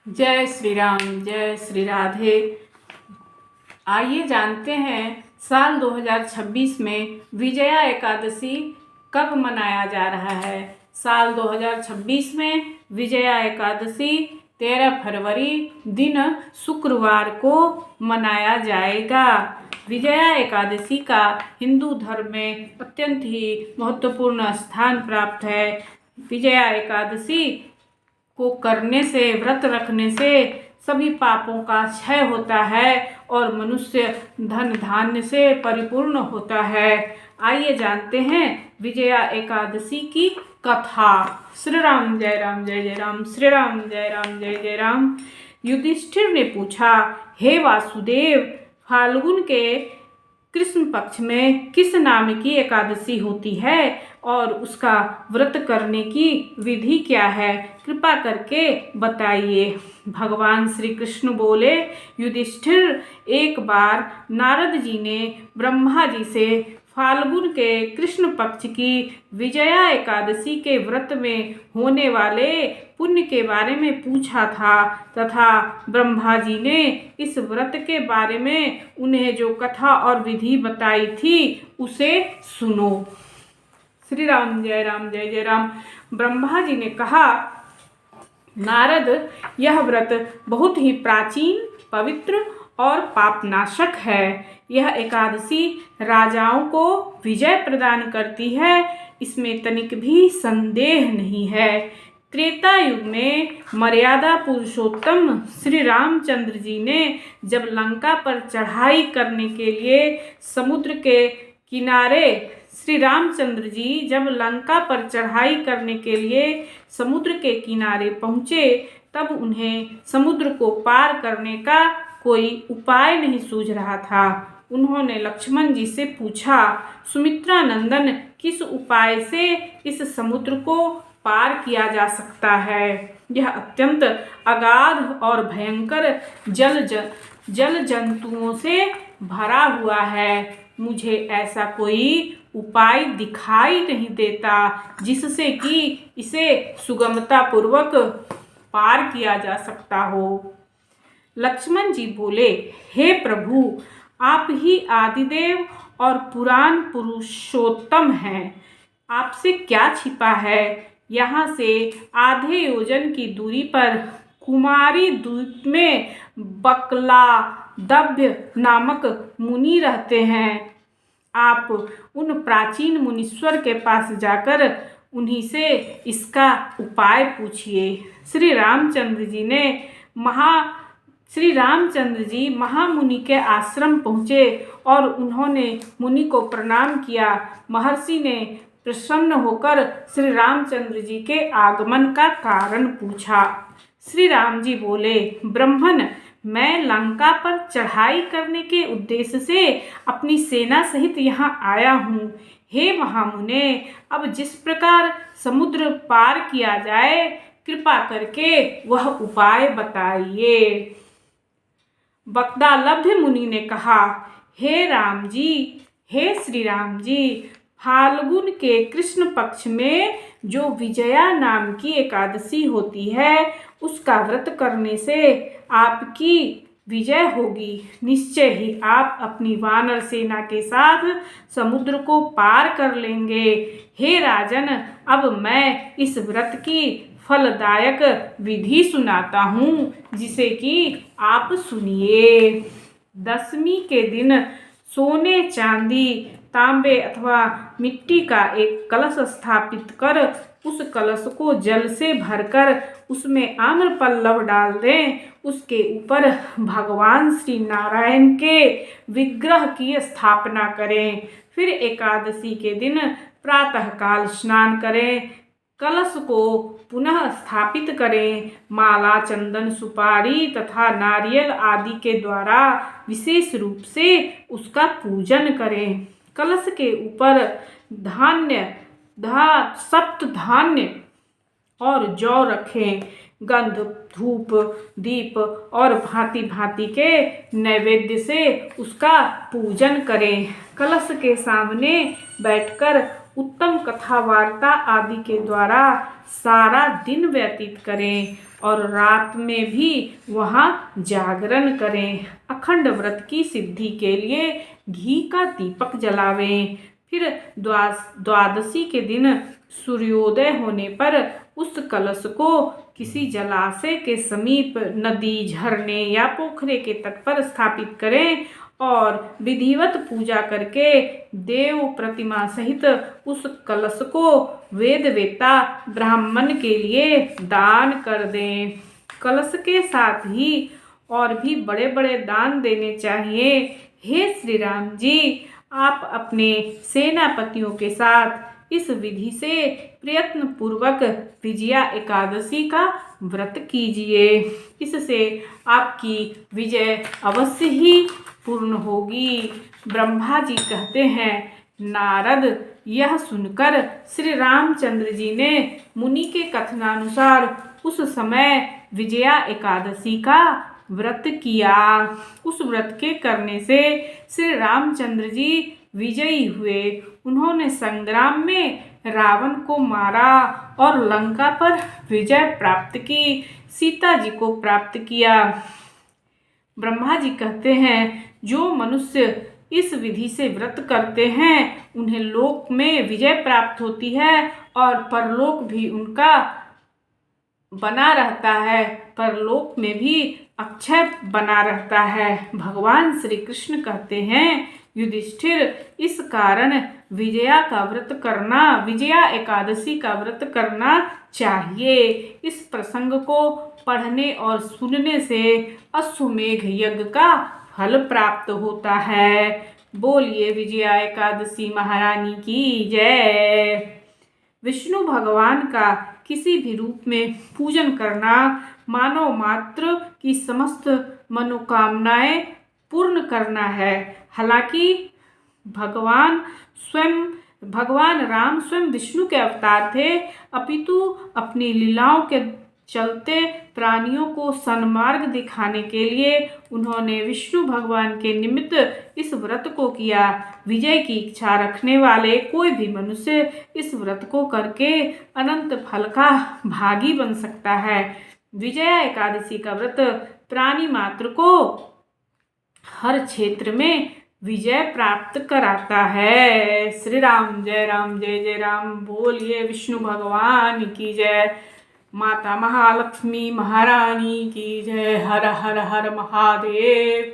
जय श्री राम, जय श्री राधे। आइए जानते हैं साल 2026 में विजया एकादशी कब मनाया जा रहा है। साल 2026 में विजया एकादशी 13 फरवरी दिन शुक्रवार को मनाया जाएगा। विजया एकादशी का हिंदू धर्म में अत्यंत ही महत्वपूर्ण स्थान प्राप्त है। विजया एकादशी को करने से, व्रत रखने से सभी पापों का क्षय होता है और मनुष्य धन धान्य से परिपूर्ण होता है। आइए जानते हैं विजया एकादशी की कथा। श्री राम जय राम जय जय राम, श्री राम जय राम जय जय राम। युधिष्ठिर ने पूछा, हे वासुदेव, फाल्गुन के कृष्ण पक्ष में किस नाम की एकादशी होती है और उसका व्रत करने की विधि क्या है, कृपा करके बताइए। भगवान श्री कृष्ण बोले, युधिष्ठिर, एक बार नारद जी ने ब्रह्मा जी से फाल्गुन के कृष्ण पक्ष की विजया एकादशी के व्रत में होने वाले पुण्य के बारे में पूछा था तथा ब्रह्मा जी ने इस व्रत के बारे में उन्हें जो कथा और विधि बताई थी उसे सुनो। श्री राम जय राम जय जय राम। ब्रह्मा जी ने कहा, नारद, यह व्रत बहुत ही प्राचीन, पवित्र और पापनाशक है। यह एकादशी राजाओं को विजय प्रदान करती है, इसमें तनिक भी संदेह नहीं है। त्रेता युग में मर्यादा पुरुषोत्तम श्री रामचंद्र जी ने जब लंका पर चढ़ाई करने के लिए समुद्र के किनारे श्री रामचंद्र जी जब लंका पर चढ़ाई करने के लिए समुद्र के किनारे पहुँचे तब उन्हें समुद्र को पार करने का कोई उपाय नहीं सूझ रहा था। उन्होंने लक्ष्मण जी से पूछा, सुमित्रा नंदन, किस उपाय से इस समुद्र को पार किया जा सकता है? यह अत्यंत अगाध और भयंकर जल जंतुओं से भरा हुआ है। मुझे ऐसा कोई उपाय दिखाई नहीं देता जिससे कि इसे सुगमता पूर्वक पार किया जा सकता हो। लक्ष्मण जी बोले, हे प्रभु, आप ही आदिदेव और पुराण पुरुषोत्तम हैं। आपसे क्या छिपा है? यहाँ से आधे योजन की दूरी पर कुमारी द्वीप में बकलादभ्य नामक मुनि रहते हैं। आप उन प्राचीन मुनीश्वर के पास जाकर उन्हीं से इसका उपाय पूछिए। श्री रामचंद्र जी महामुनि के आश्रम पहुँचे और उन्होंने मुनि को प्रणाम किया। महर्षि ने प्रसन्न होकर श्री रामचंद्र जी के आगमन का कारण पूछा। श्री राम जी बोले, ब्राह्मण, मैं लंका पर चढ़ाई करने के उद्देश्य से अपनी सेना सहित यहाँ आया हूँ। हे महामुने, अब जिस प्रकार समुद्र पार किया जाए, कृपा करके वह उपाय बताइए। बकलादभ्य मुनि ने कहा, हे राम जी, हे श्री राम जी, फाल्गुन के कृष्ण पक्ष में जो विजया नाम की एकादशी होती है उसका व्रत करने से आपकी विजय होगी। निश्चय ही आप अपनी वानर सेना के साथ समुद्र को पार कर लेंगे। हे राजन, अब मैं इस व्रत की फलदायक विधि सुनाता हूँ जिसे कि आप सुनिए। दशमी के दिन सोने, चांदी, तांबे अथवा मिट्टी का एक कलश स्थापित कर उस कलश को जल से भरकर उसमें आम्र पल्लव डाल दें। उसके ऊपर भगवान श्री नारायण के विग्रह की स्थापना करें। फिर एकादशी के दिन प्रातःकाल स्नान करें, कलश को पुनः स्थापित करें, माला, चंदन, सुपारी तथा नारियल आदि के द्वारा विशेष रूप से उसका पूजन करें। कलश के ऊपर सप्त धान्य और जौ रखें। गंध, धूप, दीप और भांति भांति के नैवेद्य से उसका पूजन करें। कलश के सामने बैठकर उत्तम कथा वार्ता आदि के द्वारा सारा दिन व्यतीत करें। और रात में भी वहाँ जागरण करें। अखंड व्रत की सिद्धि के लिए घी का दीपक जलावें। फिर द्वादशी के दिन सूर्योदय होने पर उस कलश को किसी जलाशय के समीप, नदी, झरने या पोखरे के तट पर स्थापित करें और विधिवत पूजा करके देव प्रतिमा सहित उस कलश को वेदवेत्ता ब्राह्मण के लिए दान कर दें। कलश के साथ ही और भी बड़े बड़े दान देने चाहिए। हे श्री राम जी, आप अपने सेनापतियों के साथ इस विधि से प्रयत्न पूर्वक विजया एकादशी का व्रत कीजिए। इससे आपकी विजय अवश्य ही पूर्ण होगी। ब्रह्मा जी कहते हैं, नारद यह सुनकर श्री रामचंद्र जी ने मुनि के कथनानुसार उस समय विजया एकादशी का व्रत किया। उस व्रत के करने से श्री रामचंद्र जी विजयी हुए। उन्होंने संग्राम में रावण को मारा और लंका पर विजय प्राप्त की, सीता जी को प्राप्त किया। ब्रह्मा जी कहते हैं, जो मनुष्य इस विधि से व्रत करते हैं उन्हें लोक में विजय प्राप्त होती है और परलोक भी उनका बना रहता है, परलोक में भी अक्षय बना रहता है। भगवान श्री कृष्ण कहते हैं, युधिष्ठिर, इस कारण विजया एकादशी का व्रत करना चाहिए। इस प्रसंग को पढ़ने और सुनने से अश्वमेघ यज्ञ का फल प्राप्त होता है। बोलिए विजया एकादशी महारानी की जय। विष्णु भगवान का किसी भी रूप में पूजन करना मानव मात्र की समस्त मनोकामनाएं पूर्ण करना है। हालांकि भगवान राम स्वयं विष्णु के अवतार थे, अपितु अपनी लीलाओं के चलते प्राणियों को सन्मार्ग दिखाने के लिए उन्होंने विष्णु भगवान के निमित्त इस व्रत को किया। विजय की इच्छा रखने वाले कोई भी मनुष्य इस व्रत को करके अनंत फल का भागी बन सकता है। विजया एकादशी का व्रत प्राणी मात्र को हर क्षेत्र में विजय प्राप्त कराता है। श्री राम जय जय राम। बोलिए विष्णु भगवान की जय। माता महालक्ष्मी महारानी की जय। हर हर हर महादेव।